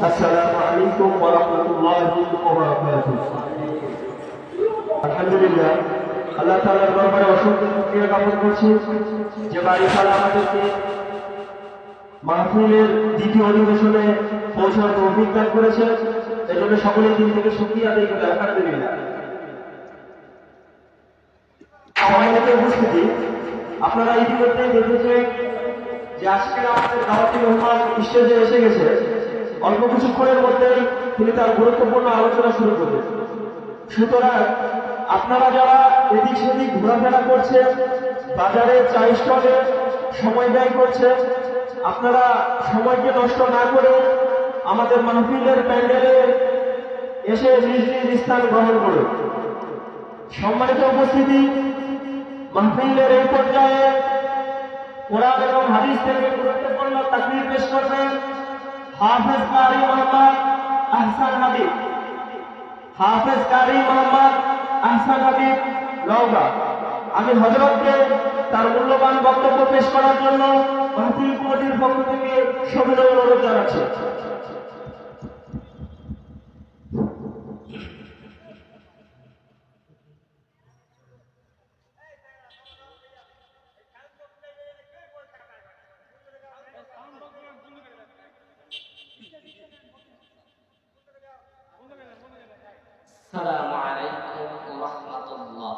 আসসালামু আলাইকুম ওয়া রাহমাতুল্লাহি ওয়া বারাকাতুহু। আলহামদুলিল্লাহ, আল্লাহ তাআলার দরবারে অসংখ্য শুকরিয়া জ্ঞাপন করছি যে বাড়ি তাআলা আমাদেরকে মাহফিলের দ্বিতীয় অধিবেশনে পৌঁছার তৌফিক দান করেছেন। এজন্য সকলের দিন থেকে শুকরিয়া আদায় করি আলহামদুলিল্লাহ। সম্মানিত উপস্থিতি, আপনারা ইতিমধ্যে দেখেছেন যে আজকের আমাদের দাওয়াতি মেহমান স্টেজে এসে গেছে। অল্প কিছুক্ষণের মধ্যেই তিনি তার গুরুত্বপূর্ণ আলোচনা শুরু করবেন। সুতরাং আপনারা যারা এদিক সেদিক ঘোরাফেরা করছেন, বাজারে চা স্টলে সময় ব্যয় করছেন, আপনারা সময়কে নষ্ট না করে আমাদের মাহফিলের প্যান্ডেলে এসে নিজ নিজ স্থান গ্রহণ করুন। সম্মানিত উপস্থিতি, মাহফিলের এই পর্যায়ে কোরআন এবং হাদিস থেকে গুরুত্বপূর্ণ তাকরীর পেশ করবেন হাফেজ কারি মোহাম্মদ আহসান হাবিব। হাফেজ কারি মোহাম্মদ আহসান হাবিব নওগাঁ। আমি হযরতকে তার মূল্যবান বক্তব্য পেশ করার জন্য মাহফিল কমিটির পক্ষ থেকে সবিনয় অনুরোধ জানাচ্ছি। আসসালামু আলাইকুম ওয়া রাহমাতুল্লাহ।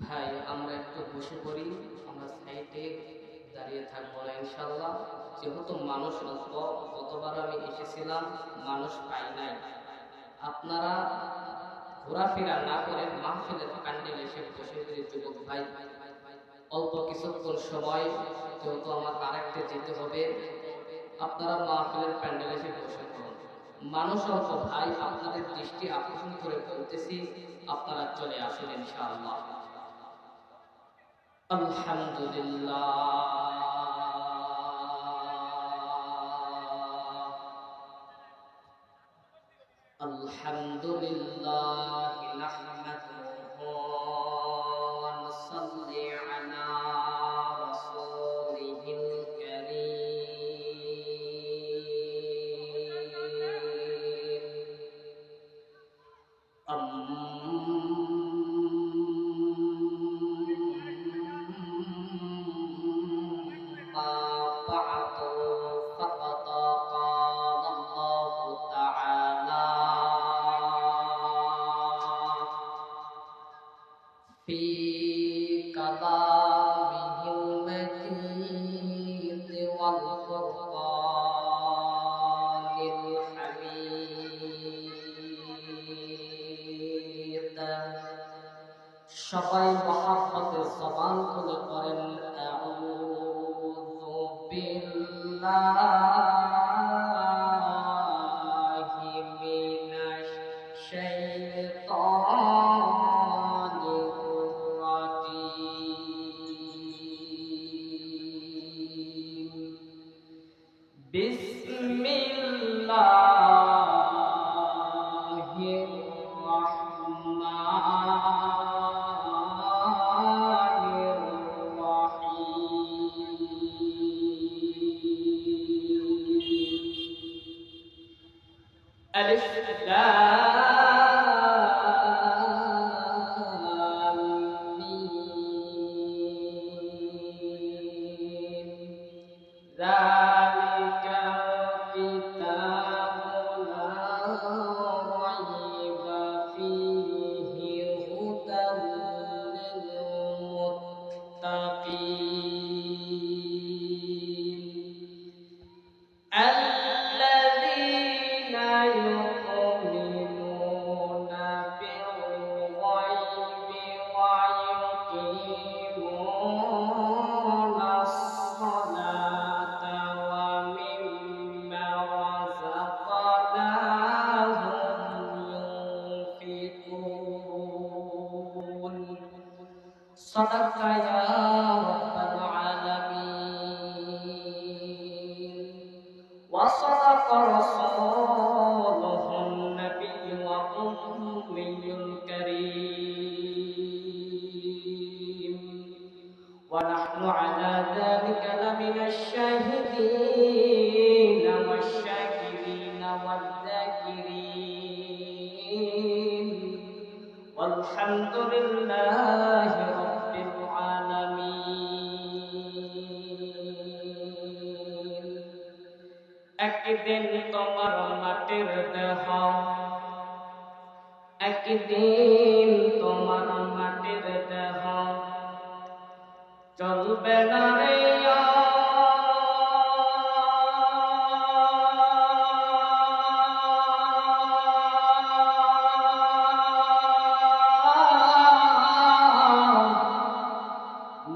ভাই, আমরা একটু বসে পড়ি, আমরা সাইডে দাঁড়িয়ে থাকবো না ইনশাআল্লাহ। যেহেতু মানুষ অল্প, গতবার আমি এসেছিলাম মানুষ পাই নাই। আপনারা ঘোরাফেরা না করে মাহফিলের প্যান্ডেলে এসে বসে পড়ি যুবক ভাই। অল্প কিছুক্ষণ সময়, যেহেতু আমার আরেকটা যেতে হবে, আপনারা মাহফিলের প্যান্ডেলে এসে বসে পড়ুন। মানুষ অল্প ভাই, আপনাদের দৃষ্টি আকর্ষণ করে বলতেছি, আপনারা চলে আসুন ইনশাআল্লাহ। আলহামদুলিল্লাহ, আলহামদুলিল্লাহ নাহমাদুহু ওয়া নুসাল্লি আলা রাসূলিহিল في كلامه المجيد والفرقان الحميد। সবাই মহব্বতের জবান খুলে পড়েন আউযু বিল্লাহি মিনাশ শাইতানির রাজীম। বিসমিল্লাহির রাহমানির রাহিম। আলিফ লাম মিম। যালিকাল কিতাবু লা রাইবা ফীহি হুদাল লিল মুত্তাকিন আল্লাযীনা ইউমিনুনা বিল গায়বি ওয়া yuqimuna as-salata wa mimma razaqnahum yunfiqun। সাদাকা ইয়া রাব্বাল আলামিন ওয়া সাদাকা রাসূলুহুন নাবিয়্যুল উম্মিয়্যুল কারীম ونحن على ذلك لمن الشاهدين والشاكرين والذاكرين والحمد لله رب العالمين একদিন তোমার মাটির দেহ একদিন তোমার মাটির দেহ চলবে না রে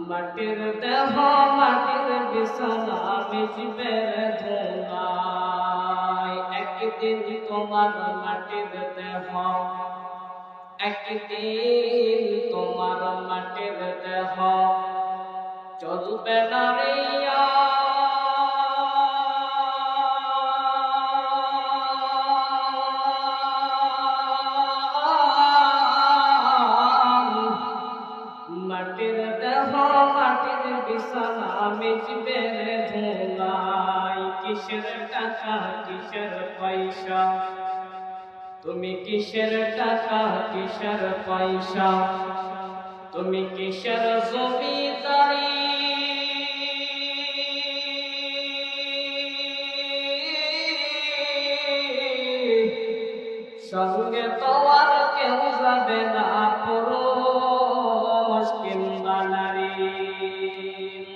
মাটির দেহ মাটির বিছানা মিশবে ধুলায় একদিন তোমার মাটির দেহ একদিন তোমার মাটির দেহ চলবে না রে মাটির দেহ মাটির বিছানা মিশবে ধুলায় কিসের টাকা কিসের পয়সা তুমি কিসের টাকা কিসের পয়সা তুমি কিসের জমিদারি সঙ্গে তোমার কেউ যাবে না পুরুষ কিংবা নারী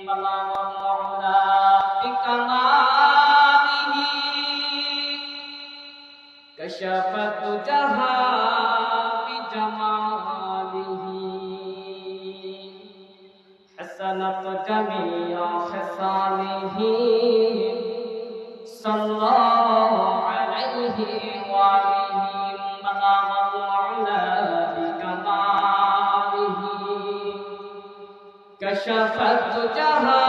বালাগল মওলা বিকামালিহি كشفت جها بجماله حسنت جميع خصاله صلى الله عليه وآله بلغ العلا بكماله كشفت جها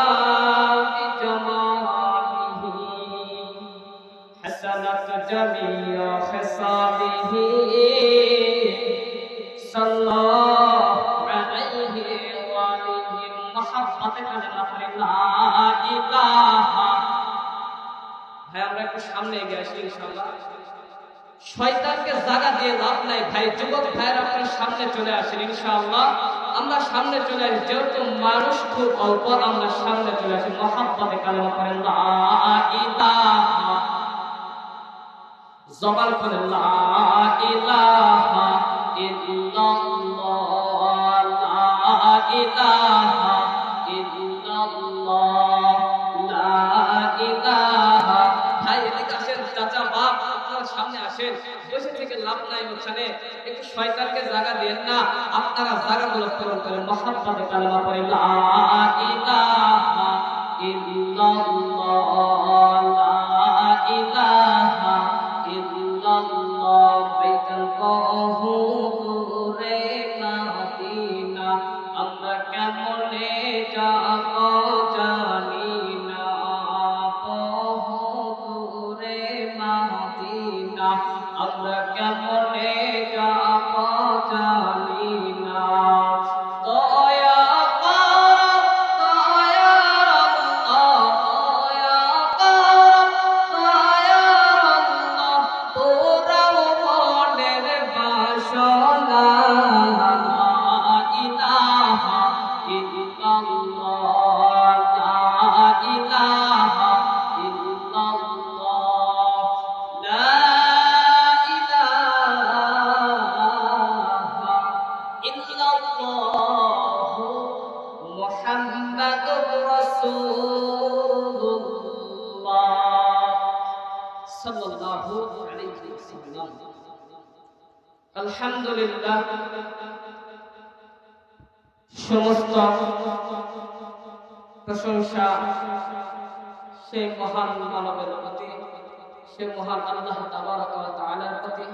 بجماله حسنت جميع خصاله صلى الله عليه وآله محبت كلمة لا إله ভাই আমরা একটু সামনে এগিয়ে আসি ইনশাআল্লাহ শয়তানকে জায়গা দিয়ে লাভ নাই ভাই যুবক ভাইয়ের আপনার সামনে চলে আসেন ইনশাআল্লাহ আমরা সামনে চলে আসি যেহেতু মানুষ খুব অল্প আমরা সামনে চলে আসি মহাব্বতে কালেমা করেন লা ইলাহা জবান করে লা ইলাহা ইল্লাল্লাহ লা ইলাহা ইল্লাল্লাহ লা ইলাহা ভাই এদিকে আসেন চাচা বাপ আপনারা সামনে আসেন বসে থেকে লাভ নাই ওখানে একটু শয়তানকে জায়গা দেন না আপনারা জায়গাগুলো পূরণ করেন মহাব্বতে কালেমা পড়ে লা ইলাহা ইল্লাল্লাহ লা ইলাহা ইল্লাল্লাহ বাইতুল কহুরে মদিনা আমরা কেমনে যাব জানি না কহুরে মদিনা আমরা কেমনে যাব জানি না দয়া মুহাম্মাদুর রাসূলুল্লাহ সাল্লাল্লাহু আলাইহি ওয়াসাল্লাম আলহামদুলিল্লাহ সমস্ত প্রশংসা সেই মহান মানবের প্রতি সেই মহান আল্লাহ তাবারক ওয়া তাআলার প্রতি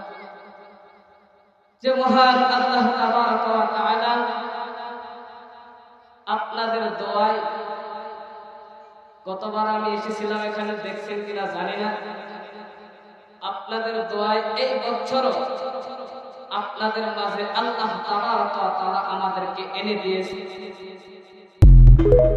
যে মহান আল্লাহ তাবারক ওয়া তাআলা আপনাদের দোয়ায় গতবার আমি এসেছিলাম এখানে দেখছেন কিনা জানি না আপনাদের দোয়ায় এই বছর আপনাদের মাঝে আল্লাহ তাবারক ওয়া তাআলা আমাদেরকে এনে দিয়েছে আলাইকুম।